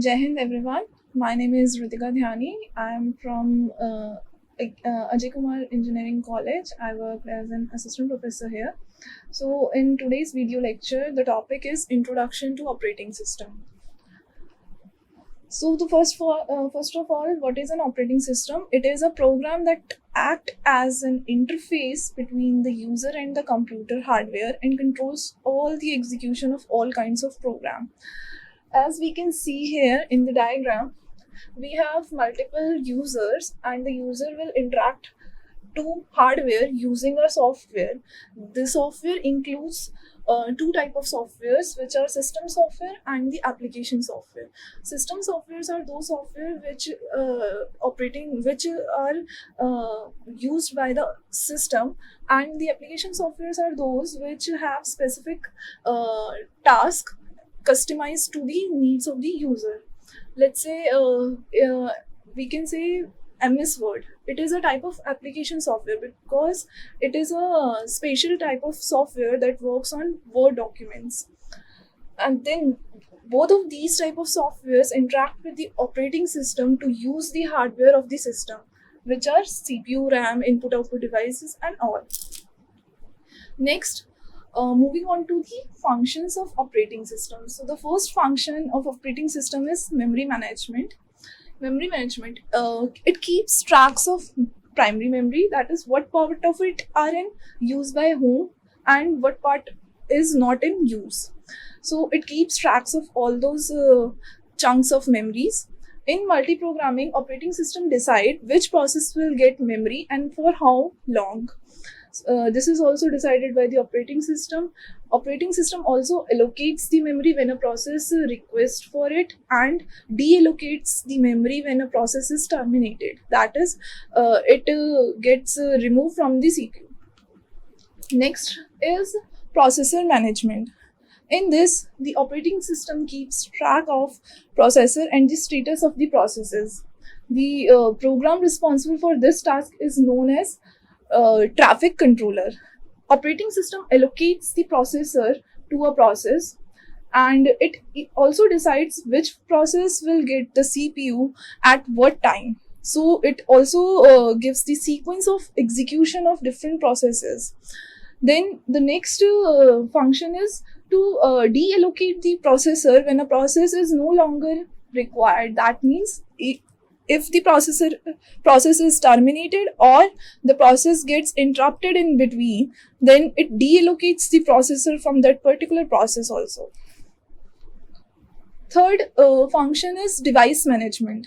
Jai Hind everyone. My name is Ritika Dhyani. I am from Ajay Kumar Engineering College. I work as an assistant professor here. So in today's video lecture, the topic is Introduction to Operating System. So first of all, what is an operating system? It is a program that act as an interface between the user and the computer hardware and controls all the execution of all kinds of program. As we can see here in the diagram, we have multiple users and the user will interact to hardware using a software. The software includes two type of softwares, which are system software and the application software. System softwares are those software which are used by the system, and the application softwares are those which have specific task customized to the needs of the user. Let's say we can say MS Word. It is a type of application software because it is a special type of software that works on Word documents. And then both of these type of softwares interact with the operating system to use the hardware of the system, which are CPU, RAM, input-output devices, and all. Next, moving on to the functions of operating system. So the first function of operating system is memory management. Memory management, it keeps tracks of primary memory, that is what part of it are in use by whom and what part is not in use. So it keeps tracks of all those chunks of memories. In multi-programming, operating system decide which process will get memory and for how long. This is also decided by the operating system. Operating system also allocates the memory when a process requests for it and deallocates the memory when a process is terminated. That is, it gets removed from the CPU. Next is processor management. In this, the operating system keeps track of processor and the status of the processes. The program responsible for this task is known as traffic controller. Operating system allocates the processor to a process, and it also decides which process will get the CPU at what time. So it also gives the sequence of execution of different processes. Then the next function is to deallocate the processor when a process is no longer required. That means if the process is terminated or the process gets interrupted in between, then it deallocates the processor from that particular process also. Third function is device management.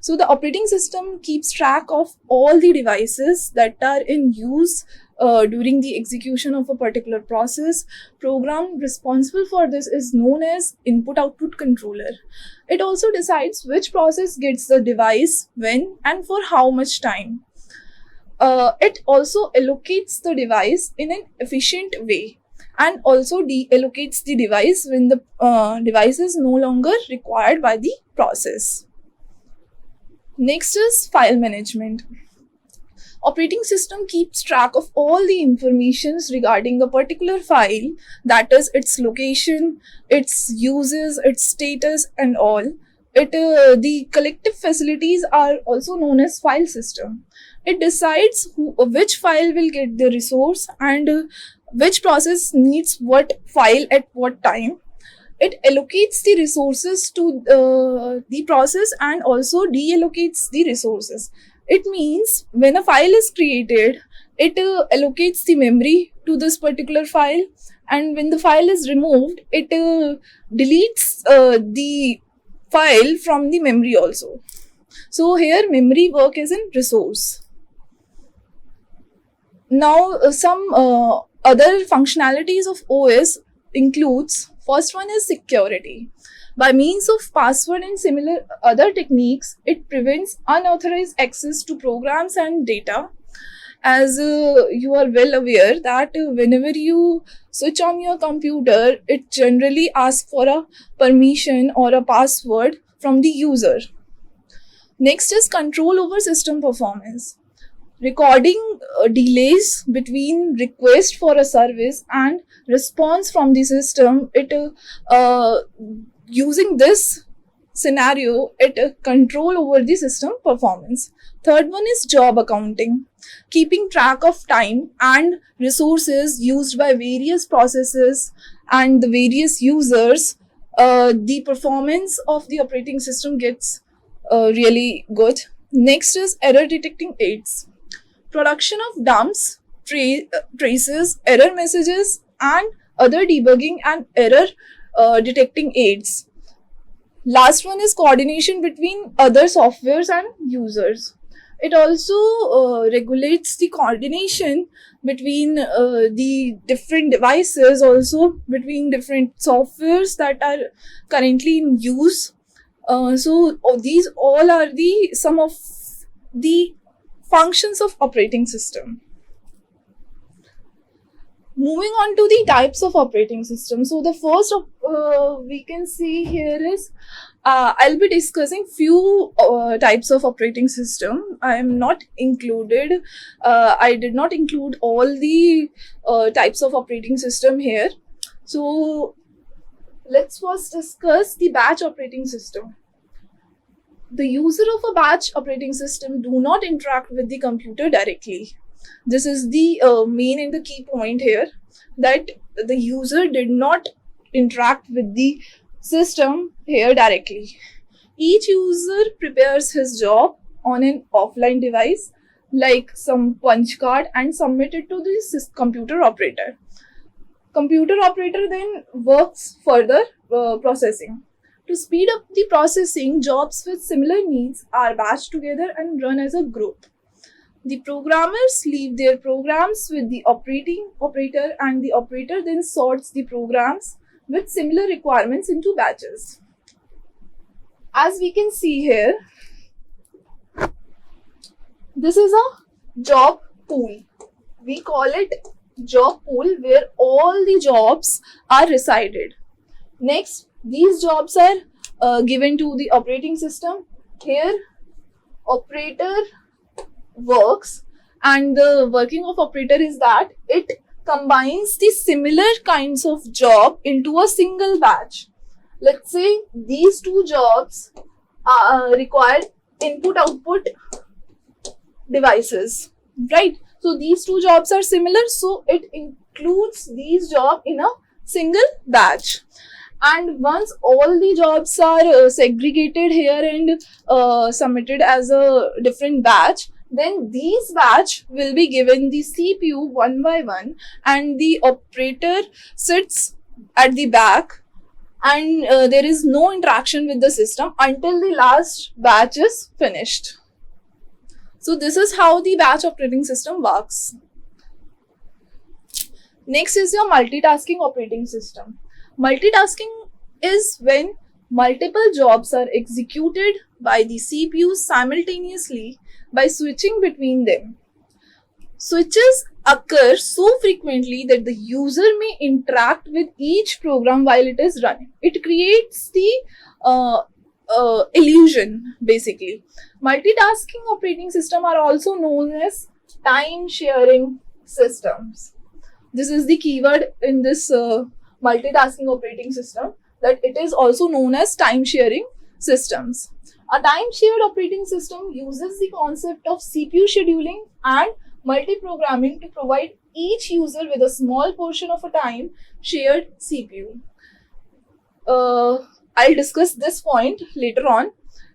So the operating system keeps track of all the devices that are in use during the execution of a particular process. Program responsible for this is known as input-output controller. It also decides which process gets the device when and for how much time. It also allocates the device in an efficient way and also deallocates the device when the device is no longer required by the process. Next is file management. Operating system keeps track of all the informations regarding a particular file, that is its location, its uses, its status, and all. The collective facilities are also known as file system. It decides which file will get the resource and which process needs what file at what time. It allocates the resources to the process and also deallocates the resources. It means when a file is created, it allocates the memory to this particular file, and when the file is removed, it deletes the file from the memory also. So here memory work is in resource. Now some other functionalities of OS includes, first one is security. By means of password and similar other techniques, it prevents unauthorized access to programs and data. As you are well aware that whenever you switch on your computer, it generally asks for a permission or a password from the user. Next is control over system performance. Recording delays between request for a service and response from the system. Using this scenario, it control over the system performance. Third one is job accounting, keeping track of time and resources used by various processes and the various users. The performance of the operating system gets really good. Next is error detecting aids, production of dumps, traces, error messages, and other debugging and error detecting aids. Last one is coordination between other softwares and users. It also regulates the coordination between the different devices, also between different softwares that are currently in use. These all are the some of the functions of operating system. Moving on to the types of operating system. So the first we can see here is I'll be discussing few types of operating system. I am not included. I did not include all the types of operating system here. So let's first discuss the batch operating system. The user of a batch operating system do not interact with the computer directly. This is the main and the key point here, that the user did not interact with the system here directly. Each user prepares his job on an offline device like some punch card and submit it to the computer operator. Computer operator then works further processing. To speed up the processing, jobs with similar needs are batched together and run as a group. The programmers leave their programs with the operator, and the operator then sorts the programs with similar requirements into batches. As we can see here, this is a job pool. We call it job pool, where all the jobs are resided. Next, these jobs are given to the operating system. Here, operator works, and the working of operator is that it combines the similar kinds of job into a single batch. Let's say these two jobs require input-output devices, right? So these two jobs are similar, so it includes these jobs in a single batch. And once all the jobs are segregated here and submitted as a different batch, then these batch will be given the CPU one by one, and the operator sits at the back, and there is no interaction with the system until the last batch is finished. So this is how the batch operating system works. Next is your multitasking operating system. Multitasking is when multiple jobs are executed by the CPU simultaneously by switching between them. Switches occur so frequently that the user may interact with each program while it is running. It creates the illusion, basically. Multitasking operating system are also known as time sharing systems. This is the keyword in this multitasking operating system, that it is also known as time sharing systems. A time shared operating system uses the concept of CPU scheduling and multi-programming to provide each user with a small portion of a time shared CPU. I'll discuss this point later on.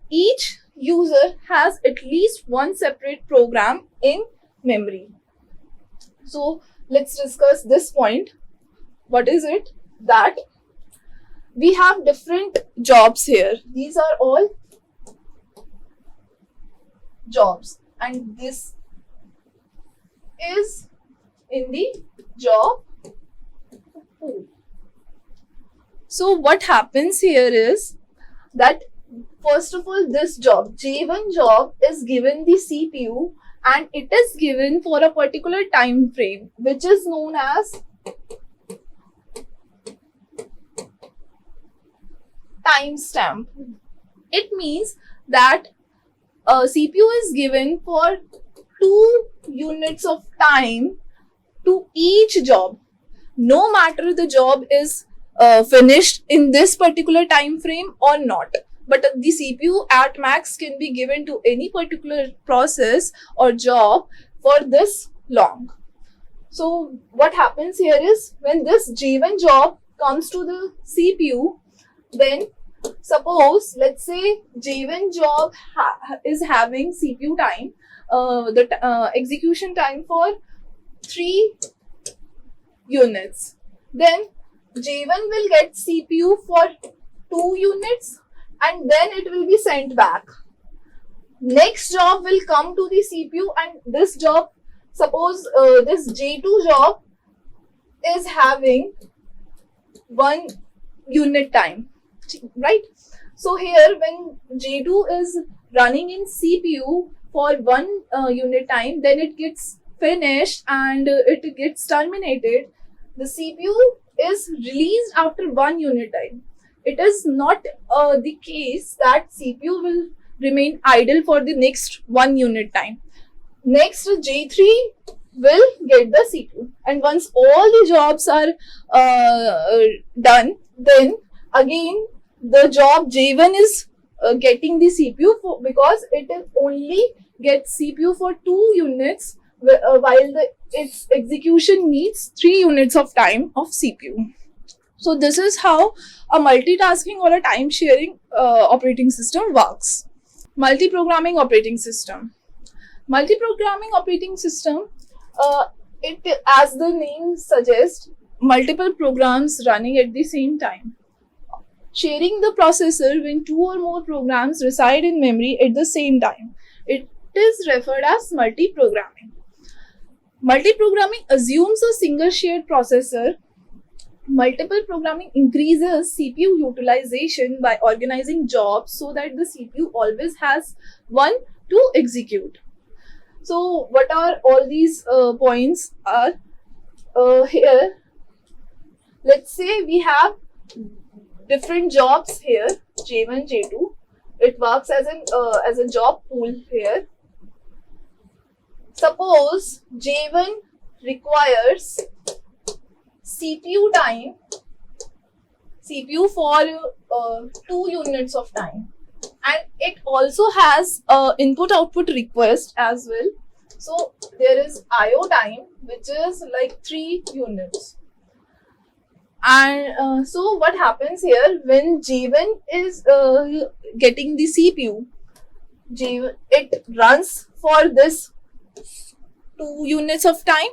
Each user has at least one separate program in memory. So let's discuss this point. What is it? That we have different jobs here. These are all jobs, and this is in the job pool. So what happens here is that first of all, this job, J1 job, is given the CPU, and it is given for a particular time frame, which is known as timestamp. It means that CPU is given for 2 units of time to each job, no matter the job is finished in this particular time frame or not. but the CPU at max can be given to any particular process or job for this long. So what happens here is, when this J1 job comes to the CPU, then suppose, let's say J1 job is having CPU time, the execution time for 3 units. Then J1 will get CPU for 2 units and then it will be sent back. Next job will come to the CPU, and this job, suppose this J2 job is having 1 unit time, right? So here, when J2 is running in CPU for 1 unit time, then it gets finished and it gets terminated. The CPU is released after 1 unit time. It is not the case that CPU will remain idle for the next 1 unit time. Next, J3 will get the CPU, and once all the jobs are done, then again the job J1 is getting the CPU because it is only gets CPU for 2 units, while its execution needs 3 units of time of CPU. So this is how a multitasking or a time sharing operating system works. Multi-programming operating system. Multi-programming operating system, it, as the name suggests, multiple programs running at the same time, sharing the processor when 2 or more programs reside in memory at the same time. It is referred as multi-programming. Multi-programming assumes a single shared processor. Multiple programming increases CPU utilization by organizing jobs so that the CPU always has one to execute. So what are all these points are here? Let's say we have different jobs here, J1, J2. It works as a job pool here. Suppose J1 requires CPU time, CPU for 2 units of time, and it also has input output request as well. So there is IO time, which is like 3 units. And so what happens here, when J1 is getting the CPU, J1, it runs for this 2 units of time.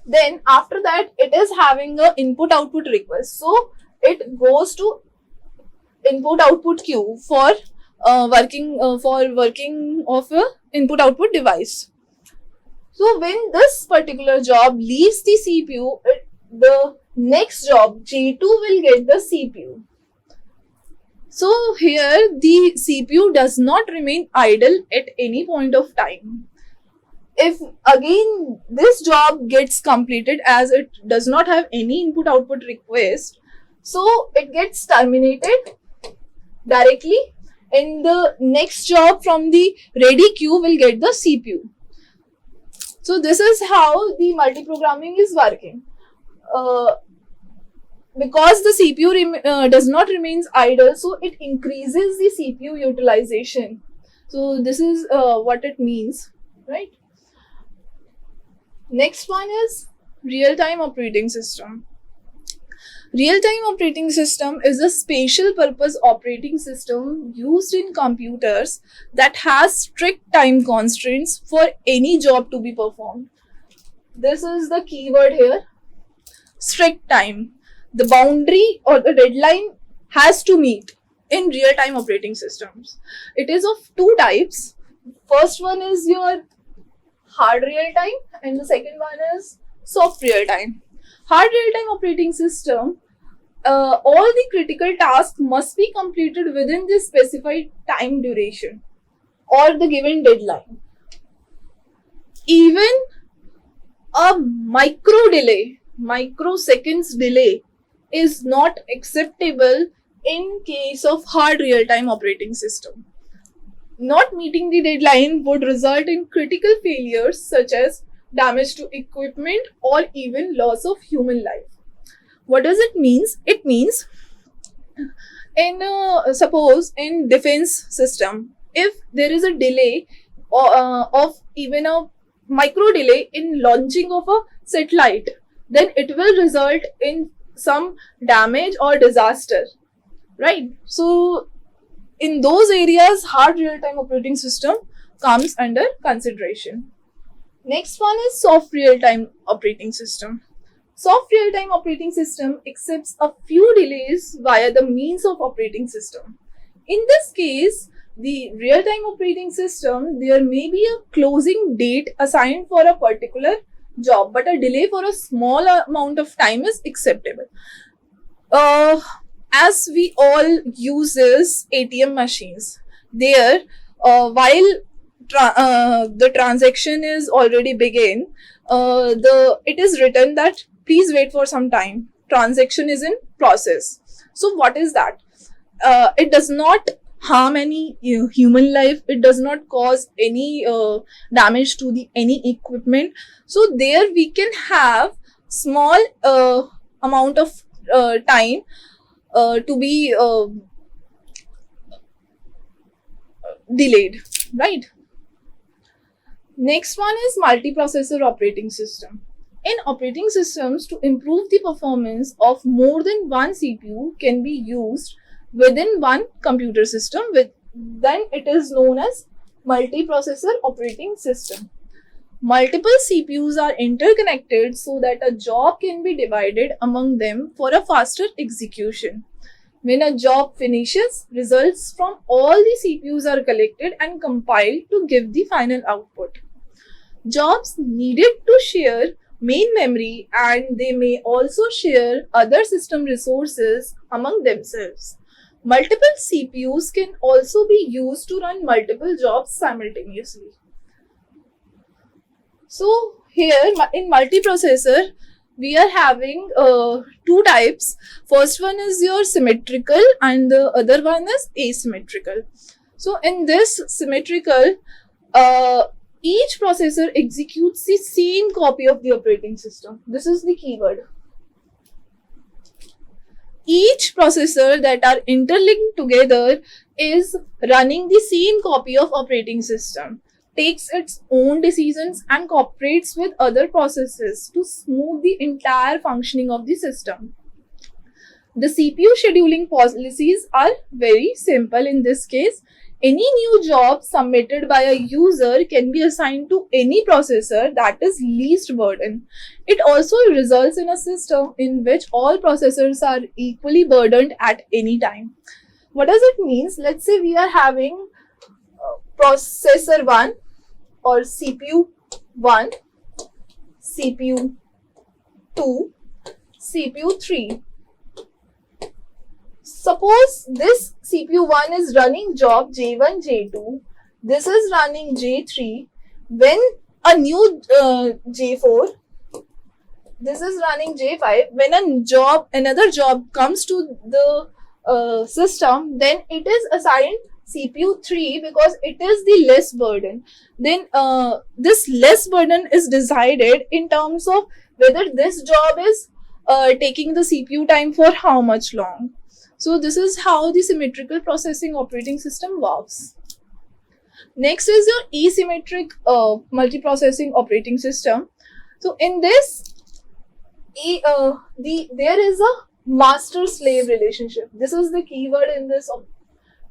Then after that, it is having a input output request. So it goes to input output queue for working of a input output device. So when this particular job leaves the CPU, the next job J2 will get the CPU. So here the CPU does not remain idle at any point of time. If again this job gets completed, as it does not have any input output request, so it gets terminated directly, and the next job from the ready queue will get the CPU. So this is how the multi-programming is working. Because the CPU does not remains idle, so it increases the CPU utilization. So this is what it means, right? Next one is real-time operating system. Real-time operating system is a special purpose operating system used in computers that has strict time constraints for any job to be performed. This is the keyword here, strict time. The boundary or the deadline has to meet in real-time operating systems. It is of 2 types. First one is your hard real-time, and the second one is soft real-time. Hard real-time operating system, all the critical tasks must be completed within the specified time duration or the given deadline. Even a microseconds delay is not acceptable in case of hard real-time operating system. Not meeting the deadline would result in critical failures such as damage to equipment or even loss of human life. What does it mean? It means In suppose in defense system, if there is a delay of even a micro delay in launching of a satellite, then it will result in some damage or disaster, right? So in those areas, hard real-time operating system comes under consideration. Next one is soft real-time operating system. Soft real-time operating system accepts a few delays via the means of operating system. In this case, the real-time operating system, there may be a closing date assigned for a particular job, but a delay for a small amount of time is acceptable. Uh, as we all uses ATM machines, there while the transaction is already begin, the it is written that please wait for some time. Transaction is in process. So what is that? It does not harm any human life. It does not cause any damage to the any equipment. So there we can have small amount of time to be delayed, right? Next one is multiprocessor operating system. In operating systems, to improve the performance of more than one CPU can be used within one computer system, then it is known as multiprocessor operating system. Multiple CPUs are interconnected so that a job can be divided among them for a faster execution. When a job finishes, results from all the CPUs are collected and compiled to give the final output. Jobs needed to share main memory, and they may also share other system resources among themselves. Multiple CPUs can also be used to run multiple jobs simultaneously. So here in multiprocessor, we are having two types. First one is your symmetrical and the other one is asymmetrical. So in this symmetrical, each processor executes the same copy of the operating system. This is the keyword. Each processor that are interlinked together is running the same copy of operating system, takes its own decisions and cooperates with other processes to smooth the entire functioning of the system. The CPU scheduling policies are very simple in this case. Any new job submitted by a user can be assigned to any processor that is least burden. It also results in a system in which all processors are equally burdened at any time. What does it mean? Let's say we are having processor 1 or CPU 1, CPU 2, CPU 3. Suppose this CPU 1 is running job J1, J2, this is running J3, when a new J4, this is running J5, when another job comes to the system, then it is assigned CPU 3 because it is the less burden. Then this less burden is decided in terms of whether this job is taking the CPU time for how much long. So this is how the symmetrical processing operating system works. Next is your asymmetric multiprocessing operating system. So in this, there is a master-slave relationship. This is the keyword in this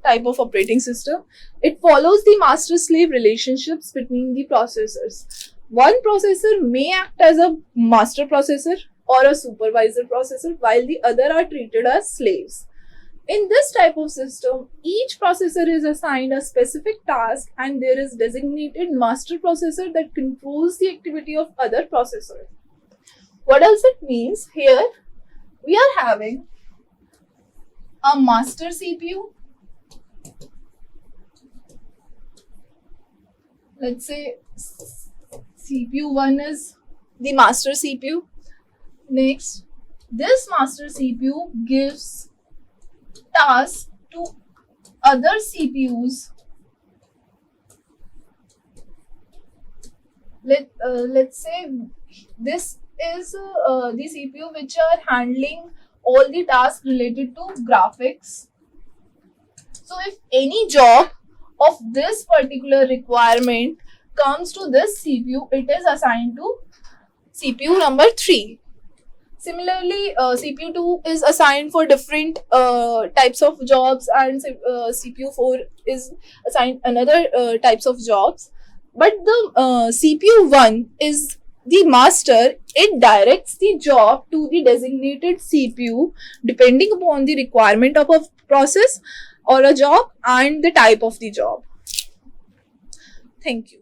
type of operating system. It follows the master-slave relationships between the processors. One processor may act as a master processor or a supervisor processor, while the other are treated as slaves. In this type of system, each processor is assigned a specific task and there is designated master processor that controls the activity of other processors. What does it mean? Here, we are having a master CPU. Let's say CPU 1 is the master CPU. Next, this master CPU gives tasks to other CPUs. Let's say this is the CPU which are handling all the tasks related to graphics. So if any job of this particular requirement comes to this CPU, it is assigned to CPU number 3. Similarly, CPU 2 is assigned for different types of jobs, and CPU 4 is assigned another types of jobs. But the CPU 1 is the master. It directs the job to the designated CPU depending upon the requirement of a process or a job and the type of the job. Thank you.